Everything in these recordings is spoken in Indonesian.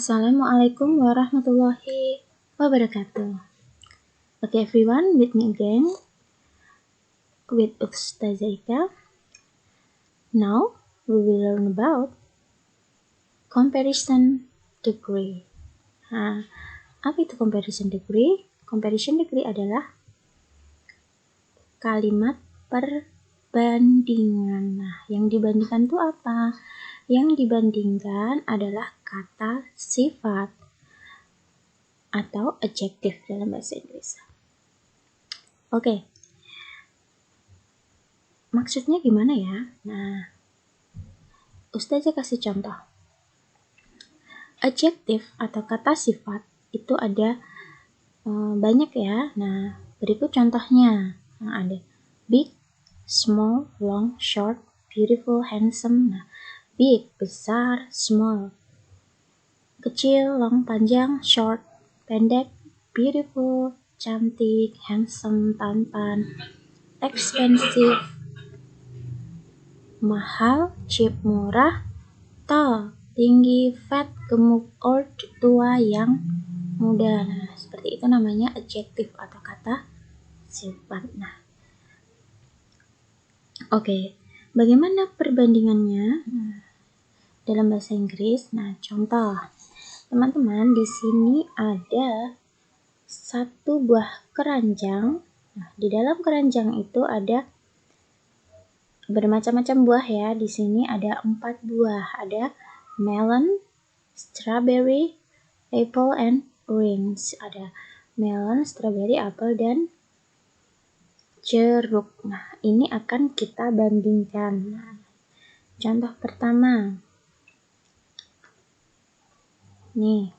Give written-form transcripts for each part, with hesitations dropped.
Assalamualaikum warahmatullahi wabarakatuh. Okay everyone, with me again with Ustazah Ika. Now we will learn about comparison degree. Apa itu comparison degree? Comparison degree adalah kalimat perbandingan. Yang dibandingkan itu apa? Yang dibandingkan adalah kata sifat atau adjective dalam bahasa Inggris. Oke. Maksudnya gimana ya? Nah, Ustazah kasih contoh. Adjective atau kata sifat itu ada banyak ya. Nah, berikut contohnya. Ada big, small, long, short, beautiful, handsome. Nah, big, besar, small, kecil, long, panjang, short, pendek, beautiful, cantik, handsome, tampan, expensive, mahal, cheap, murah, tall, tinggi, fat, gemuk, old, tua, yang muda. Nah, seperti itu namanya adjective atau kata sifat. Nah, oke. Bagaimana perbandingannya dalam bahasa Inggris? Nah, contoh. Teman-teman, di sini ada satu buah keranjang. Nah, di dalam keranjang itu ada bermacam-macam buah ya. Di sini ada 4 buah. Ada melon, strawberry, apple, and orange. Ada melon, strawberry, apel, dan jeruk. Nah, ini akan kita bandingkan. Nah, contoh pertama. Nih.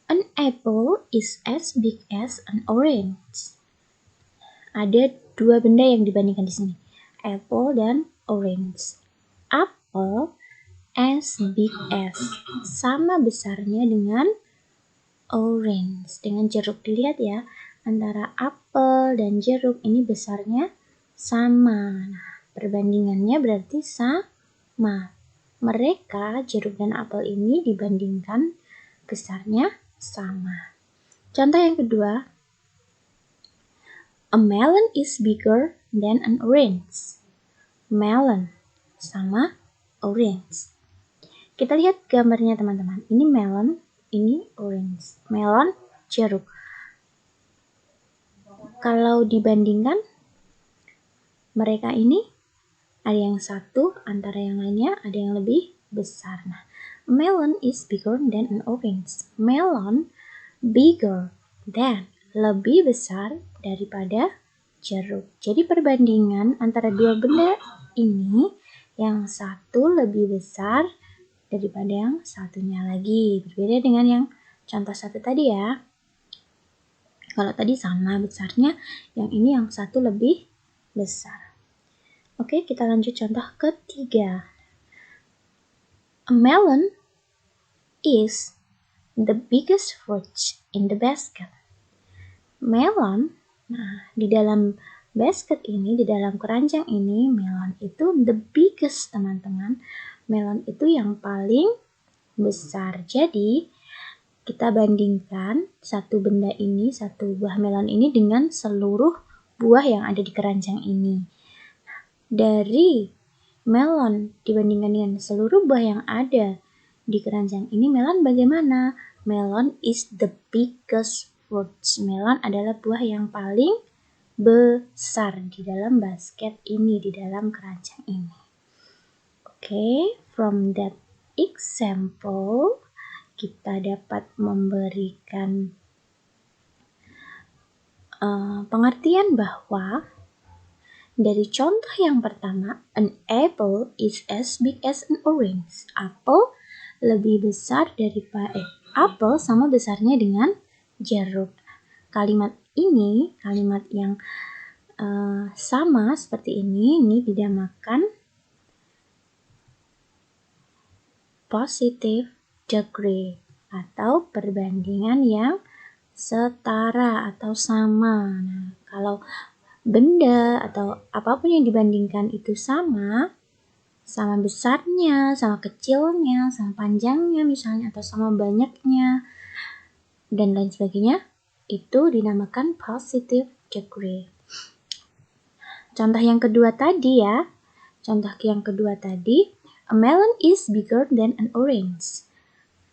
An apple is as big as an orange. Ada 2 benda yang dibandingkan di sini. Apple dan orange. Apple as big as, sama besarnya dengan orange, dengan jeruk. Dilihat ya, antara apel dan jeruk ini besarnya sama. Nah, perbandingannya berarti sama. Mereka, jeruk dan apel ini dibandingkan besarnya sama. Contoh yang kedua, a melon is bigger than an orange. Melon sama orange. Kita lihat gambarnya teman-teman. Ini melon, ini orange. Melon, jeruk. Kalau dibandingkan, mereka ini ada yang satu, antara yang lainnya ada yang lebih besar. Nah, melon is bigger than an orange. Melon bigger than, lebih besar daripada jeruk. Jadi perbandingan antara dua benda ini, yang satu lebih besar daripada yang satunya lagi. Berbeda dengan yang contoh satu tadi ya. Kalau tadi sama besarnya, yang ini yang satu lebih besar. Oke, kita lanjut contoh ketiga. A melon is the biggest fruit in the basket. Melon, nah di dalam basket ini, di dalam keranjang ini, melon itu the biggest teman-teman. Melon itu yang paling besar. Jadi kita bandingkan satu benda ini, satu buah melon ini dengan seluruh buah yang ada di keranjang ini. Dari melon dibandingkan dengan seluruh buah yang ada di keranjang ini, melon bagaimana? Melon is the biggest fruit. Melon adalah buah yang paling besar di dalam basket ini, di dalam keranjang ini. Oke, from that example, kita dapat memberikan pengertian bahwa dari contoh yang pertama, an apple is as big as an orange. Apel lebih besar daripada apel sama besarnya dengan jeruk. Kalimat ini, kalimat yang sama seperti ini dinamakan positive degree atau perbandingan yang setara atau sama. Nah, kalau benda atau apapun yang dibandingkan itu sama, sama besarnya, sama kecilnya, sama panjangnya misalnya, atau sama banyaknya, dan lain sebagainya, itu dinamakan positive degree. Contoh yang kedua tadi ya, a melon is bigger than an orange.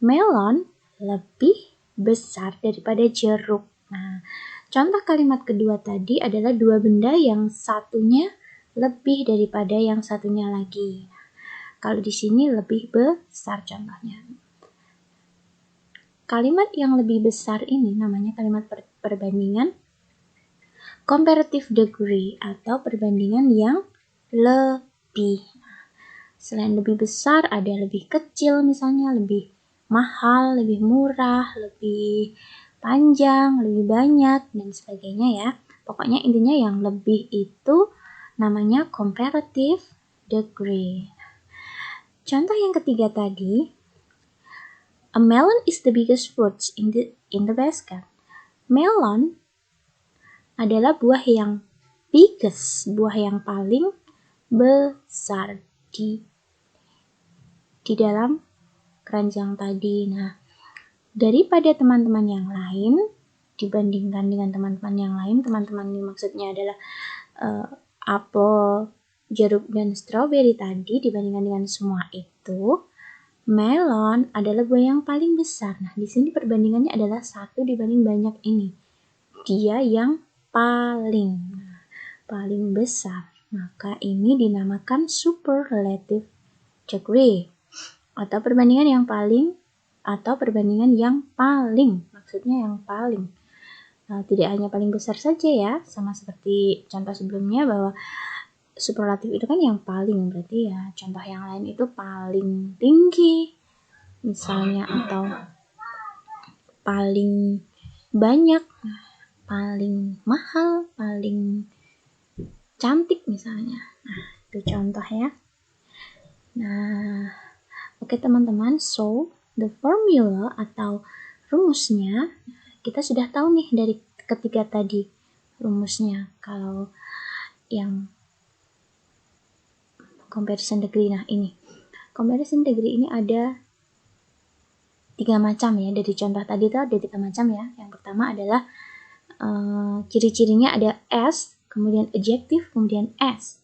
Melon lebih besar daripada jeruk. Nah, contoh kalimat kedua tadi adalah dua benda yang satunya lebih daripada yang satunya lagi. Kalau di sini lebih besar contohnya. Kalimat yang lebih besar ini namanya kalimat perbandingan comparative degree atau perbandingan yang lebih. Selain lebih besar, ada lebih kecil misalnya, lebih mahal, lebih murah, lebih panjang, lebih banyak, dan sebagainya ya. Pokoknya intinya yang lebih itu namanya comparative degree. Contoh yang ketiga tadi, a melon is the biggest fruit in the basket. Melon adalah buah yang biggest, buah yang paling besar di dalam keranjang tadi. Nah, daripada teman-teman yang lain, dibandingkan dengan teman-teman yang lain, teman-teman ini maksudnya adalah apel, jeruk, dan stroberi tadi, dibandingkan dengan semua itu, melon adalah buah yang paling besar. Nah, di sini perbandingannya adalah 1 dibanding banyak ini. Dia yang paling besar. Maka ini dinamakan superlative degree. Atau perbandingan yang paling, maksudnya yang paling. Tidak hanya paling besar saja ya, sama seperti contoh sebelumnya bahwa superlatif itu kan yang paling, berarti ya contoh yang lain itu paling tinggi misalnya, atau paling banyak, paling mahal, paling cantik misalnya. Nah, itu contoh ya. Nah, oke teman-teman, so the formula atau rumusnya kita sudah tahu nih dari ketiga tadi rumusnya. Kalau yang comparison degree, nah ini comparison degree ini ada 3 macam ya. Dari contoh tadi itu ada 3 macam ya. Yang pertama adalah ciri-cirinya ada S, kemudian adjektif, kemudian S.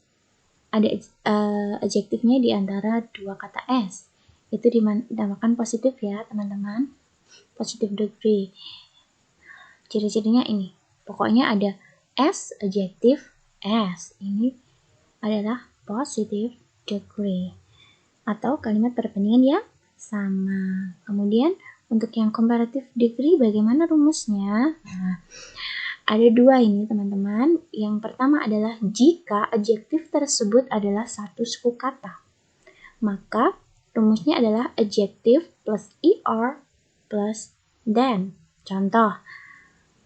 Ada adjektifnya di antara 2 kata S. Itu dinamakan positif ya teman-teman, positive degree. Ciri-cirinya ini, pokoknya ada S, adjektif, S. Ini adalah positive degree atau kalimat perbandingan yang sama. Kemudian untuk yang comparative degree bagaimana rumusnya? Nah, ada 2 ini teman-teman. Yang pertama adalah jika adjektif tersebut adalah satu suku kata, maka rumusnya adalah adjektif plus er plus than. Contoh,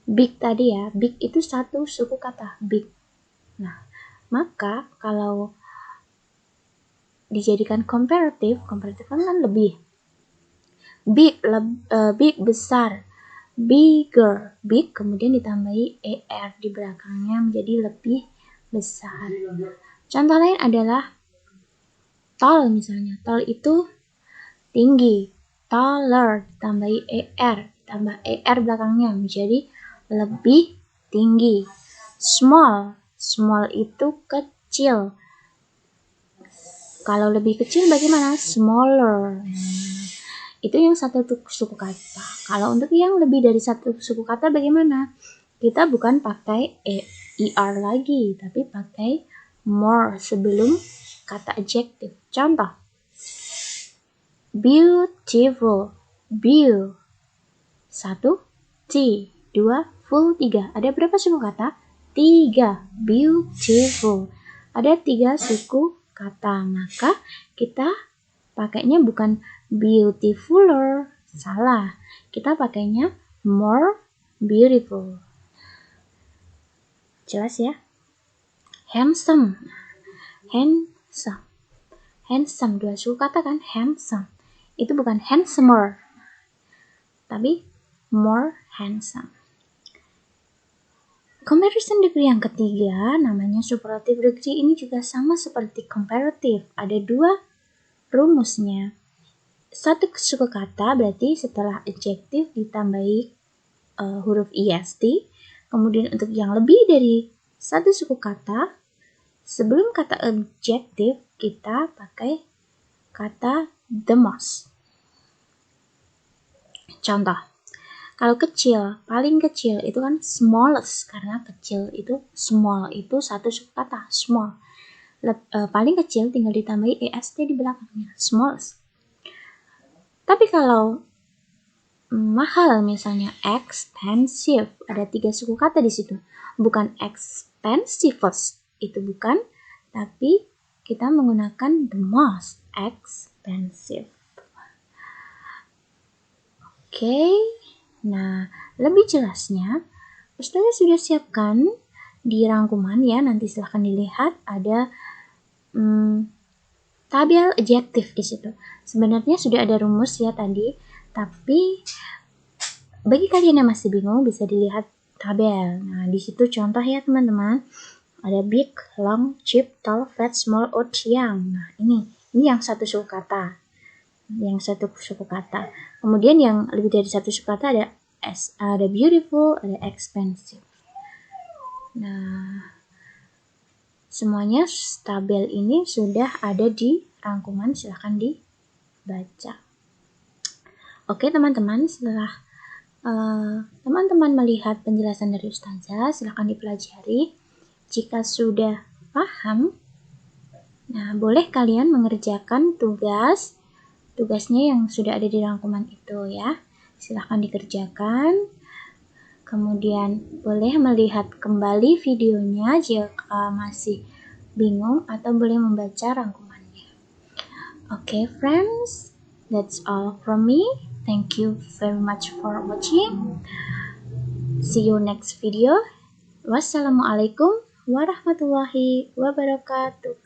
big tadi ya, big itu satu suku kata, big. Nah, maka kalau dijadikan comparative kan lebih. Big besar, bigger, big kemudian ditambahi er di belakangnya menjadi lebih besar. Contoh lain adalah tall misalnya. Tall itu tinggi, taller ditambahi er, ditambah er belakangnya menjadi lebih tinggi. Small itu kecil. Kalau lebih kecil bagaimana? Smaller. Itu yang satu suku kata. Kalau untuk yang lebih dari satu suku kata bagaimana? Kita bukan pakai er lagi, tapi pakai more sebelum kata adjektif. Contoh, beautiful, beau 1, t 2, full 3. Ada berapa suku kata? 3. Beautiful. Ada 3 suku kata. Maka kita pakainya bukan beautifuler, salah. Kita pakainya more beautiful. Jelas ya? Handsome. Handsome, 2 suku kata kan? Handsome. Itu bukan handsomer, tapi more handsome. Comparison degree yang ketiga namanya superlative degree. Ini juga sama seperti comparative. Ada dua rumusnya. Satu suku kata berarti setelah adjective ditambahi huruf est. Kemudian untuk yang lebih dari satu suku kata, sebelum kata adjective kita pakai kata the most. Contoh, kalau kecil, paling kecil itu kan smallest, karena kecil itu small itu satu suku kata, small. Paling kecil tinggal ditambahi est di belakangnya, smallest. Tapi kalau mahal misalnya expensive, ada 3 suku kata di situ. Bukan expensivest, itu bukan, tapi kita menggunakan the most expensive. Oke, nah lebih jelasnya Ustazah sudah siapkan di rangkuman ya, nanti silahkan dilihat ada tabel adjektif di situ. Sebenarnya sudah ada rumus ya tadi, tapi bagi kalian yang masih bingung bisa dilihat tabel. Nah di situ contoh ya teman-teman, ada big, long, cheap, tall, fat, small, old, young. Nah ini yang satu suku kata. Kemudian yang lebih dari satu suku kata ada beautiful, ada expensive. Nah, semuanya tabel ini sudah ada di rangkuman, silahkan dibaca. Oke teman-teman, setelah teman-teman melihat penjelasan dari Ustazah, silahkan dipelajari. Jika sudah paham, nah boleh kalian mengerjakan tugasnya yang sudah ada di rangkuman itu ya. Silahkan dikerjakan. Kemudian boleh melihat kembali videonya jika masih bingung atau boleh membaca rangkumannya. Okay, friends, that's all from me. Thank you very much for watching. See you next video. Wassalamualaikum warahmatullahi wabarakatuh.